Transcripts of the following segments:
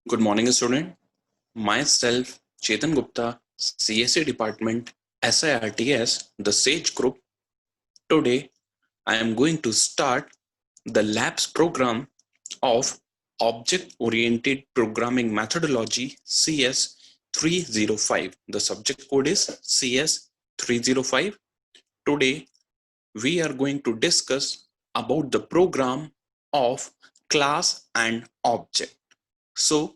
Good morning, student. Myself, Chetan Gupta, CSE Department, SIRTS, the SAGE Group. Today, I am going to start the LABS program of Object-Oriented Programming Methodology CS 305. The subject code is CS 305. Today, we are going to discuss about the program of class and object. So,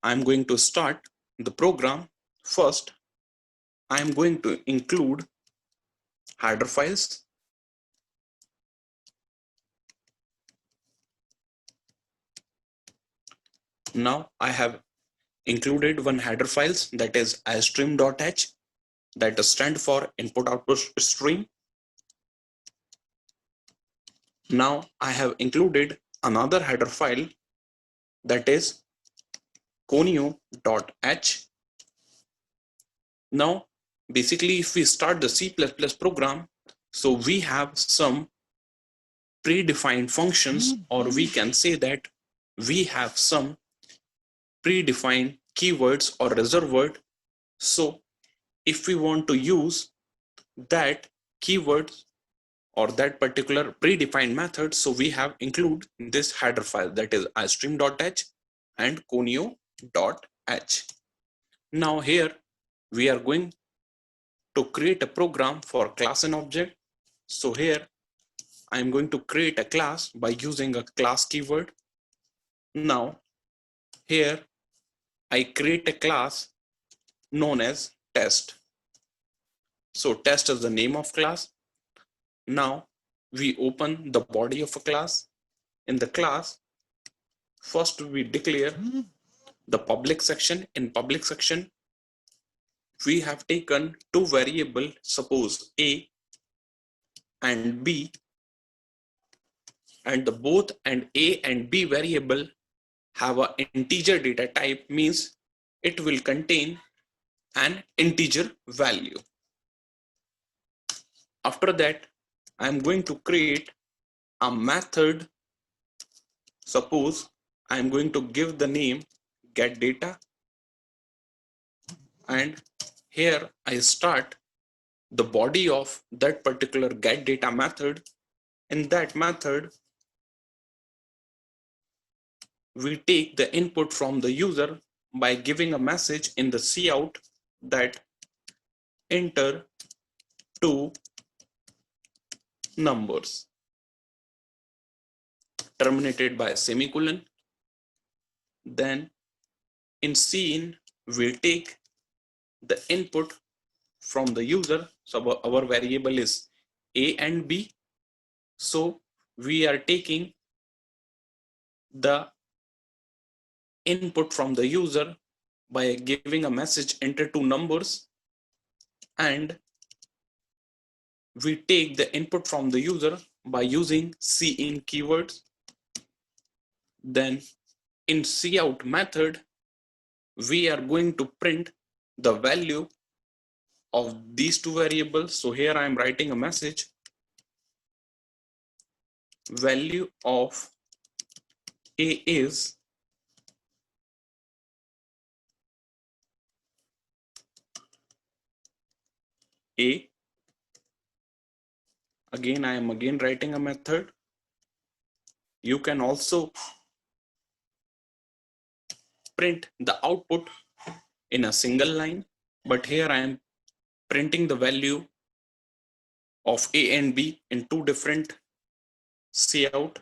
I'm going to start the program. First, I'm going to include header files. Now I have included one header files, that is istream.h, that stands for input output stream. Now I have included another header file, that is conio.h. Now basically if we start the C++ program, so we have some predefined functions, or we can say that we have some predefined keywords or reserved word. So if we want to use that keyword or that particular predefined method, so we have include this header file, that is istream.h and conio.h. Now here we are going to create a program for class and object. So here I am going to create a class by using a class keyword. Now here I create a class known as test. So test is the name of class. Now we open the body of a class. In the class, first we declare the public section. In public section, we have taken two variables, suppose A and B, and the both and A and B variable have an integer data type, means it will contain an integer value. After that, I am going to create a method. Suppose I am going to give the name getData, and here I start the body of that particular getData method. In that method, we take the input from the user by giving a message in the cout that enter two numbers terminated by a semicolon. Then in cin, we'll take the input from the user. So our variable is A and B. So we are taking the input from the user by giving a message enter two numbers, and we take the input from the user by using cin keywords. Then in cout method, we are going to print the value of these two variables. So here I am writing a message, value of A is A. Again, I am writing a method. You can also print the output in a single line, but here I am printing the value of A and B in two different cout.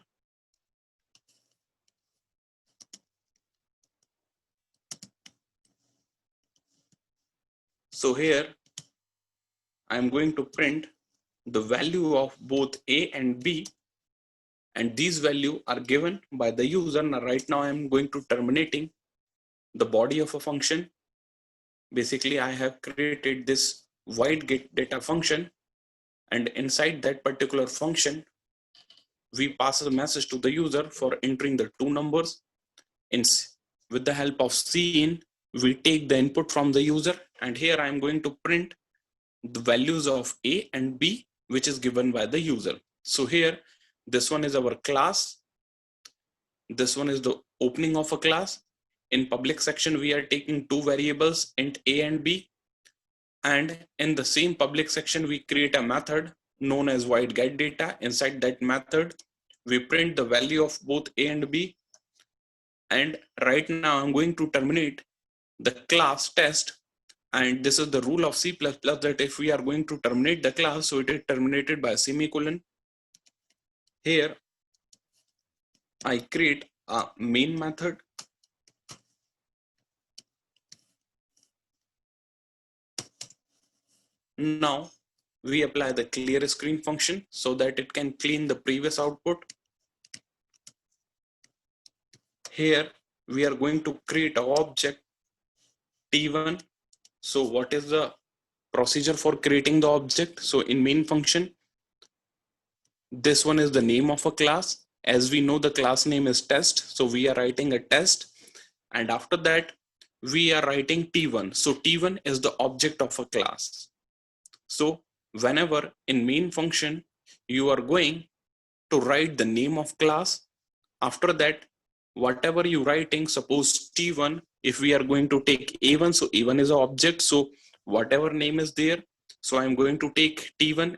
So here I am going to print the value of both A and B, and these values are given by the user. Now right now I am going to terminating the body of a function. Basically I have created this void getData function, and inside that particular function we pass a message to the user for entering the two numbers. With the help of cin, we take the input from the user, and here I am going to print the values of A and B, which is given by the user. So here, this one is our class. This one is the opening of a class. in public section, we are taking two variables, int a and b. And in the same public section, we create a method known as void get data. Inside that method, we print the value of both a and b. And right now I'm going to terminate the class test. And this is the rule of C++ that if we are going to terminate the class, so it is terminated by a semicolon. Here, I create a main method. Now, we apply the clear screen function so that it can clean the previous output. Here, we are going to create an object T1. So what is the procedure for creating the object? So in main function, this one is the name of a class. As we know, the class name is test. So we are writing a test. And after that, we are writing T1. So T1 is the object of a class. So whenever in main function, you are going to write the name of class. After that, whatever you writing, suppose T1, if we are going to take A1, so A1 is an object. So whatever name is there, so I'm going to take T1.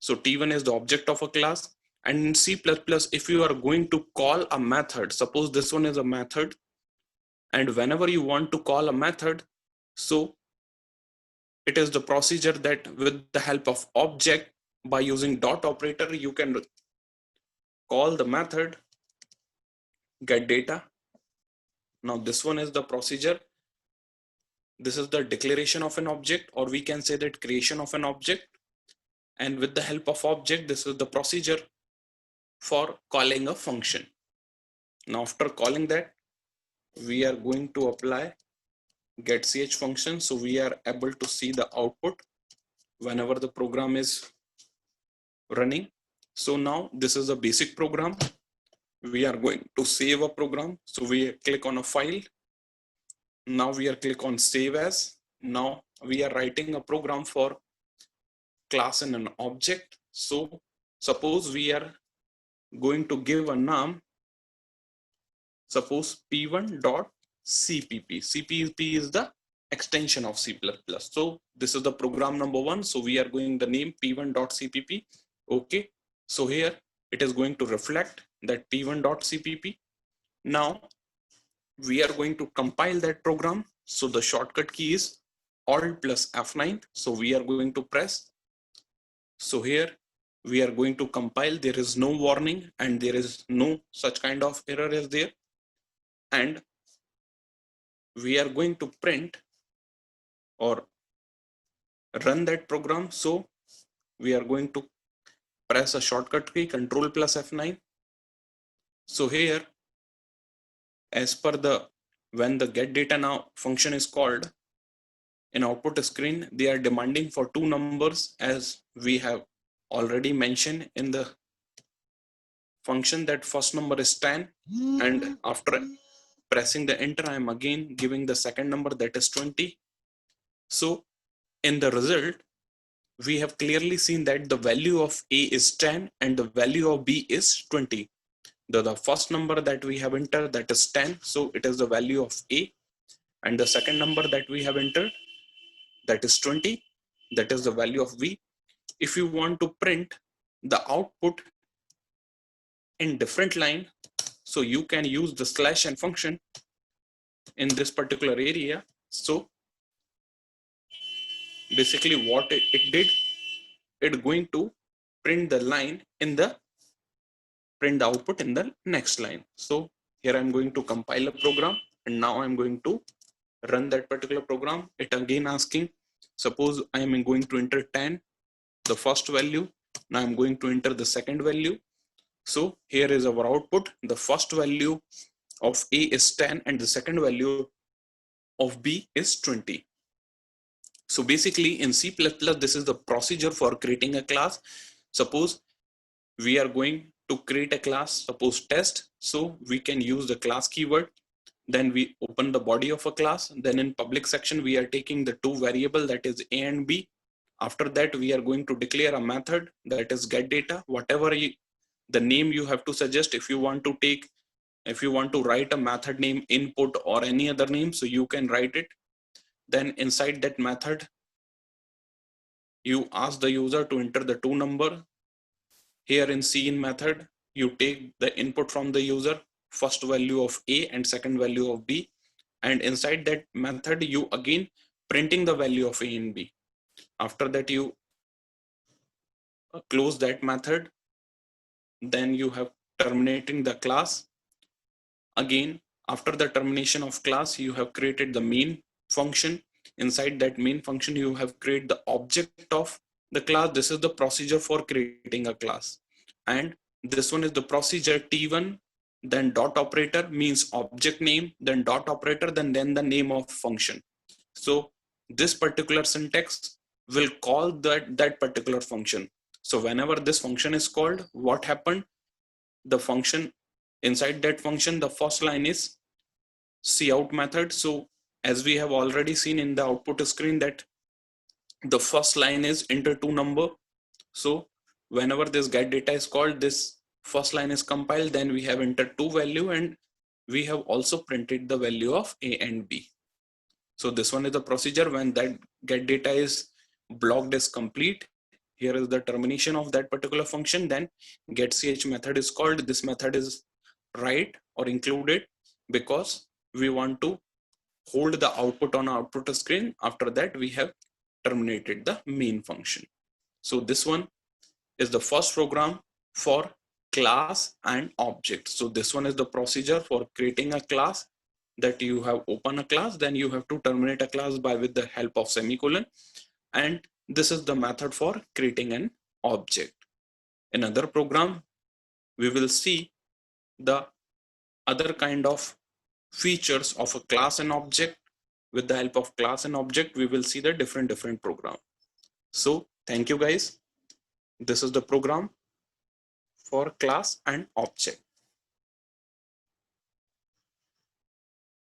So T1 is the object of a class. And in C++, if you are going to call a method, suppose this one is a method, and whenever you want to call a method, so it is the procedure that with the help of object, by using dot operator, you can call the method get data. Now this one is the procedure. This is the declaration of an object, or we can say that creation of an object. And with the help of object, this is the procedure for calling a function. Now after calling that, we are going to apply getch function. So we are able to see the output whenever the program is running. So now this is a basic program. We are going to save a program. So we click on a file. Now we are click on save as. Now we are writing a program for class and an object. So suppose we are going to give a name, suppose p1.cpp. cpp is the extension of C++. So this is the program number one. So we are going the name p1.cpp. Okay. So here it is going to reflect that p1.cpp. Now we are going to compile that program. So the shortcut key is Alt plus F9. So we are going to press. So here we are going to compile. There is no warning and there is no such kind of error is there. And we are going to print or run that program. So we are going to press a shortcut key Control plus F9. So here, as per the when the get data now function is called in output screen, they are demanding for two numbers, as we have already mentioned in the function that first number is 10, and after pressing the enter, I am again giving the second number that is 20. So in the result, we have clearly seen that the value of A is 10 and the value of B is 20. The first number that we have entered, that is 10, so it is the value of A, and the second number that we have entered, that is 20, that is the value of B. If you want to print the output in different line, so you can use the /n function in this particular area. So basically what it did, it going to print the line in the print the output in the next line. So here I'm going to compile a program, and now I'm going to run that particular program. It again asking, suppose I am going to enter 10, the first value. Now I'm going to enter the second value. So here is our output. The first value of A is 10 and the second value of B is 20. So basically in C++, this is the procedure for creating a class. Suppose we are going to create a class, suppose test. So we can use the class keyword. Then we open the body of a class. Then in public section, we are taking the two variable, that is A and B. After that, we are going to declare a method that is get data. Whatever the name you have to suggest. If you want to take If you want to write a method name input or any other name, so you can write it. Then inside that method, you ask the user to enter the two number. Here in cin method, you take the input from the user, first value of A and second value of B. And inside that method, you again printing the value of A and B. After that, you close that method. Then you have terminating the class. Again, after the termination of class, you have created the main function. Inside that main function, you have created the object of the class. This is the procedure for creating a class. And this one is the procedure T1, then dot operator means object name, then dot operator, then the name of function. So this particular syntax will call that particular function. So whenever this function is called, what happened? The function inside that function, the first line is cout method. So as we have already seen in the output screen that the first line is enter two number. So whenever this get data is called, this first line is compiled, then we have entered two value and we have also printed the value of A and B. So this one is the procedure. When that get data is blocked is complete, here is the termination of that particular function. Then get ch method is called. This method is right or included because we want to hold the output on our output screen. After that, we have terminated the main function. So this one is the first program for class and object. So this one is the procedure for creating a class, that you have open a class, then you have to terminate a class by with the help of semicolon. And this is the method for creating an object. In another program, we will see the other kind of features of a class and object. With the help of class and object, we will see the different program. So thank you guys. This is the program for class and object.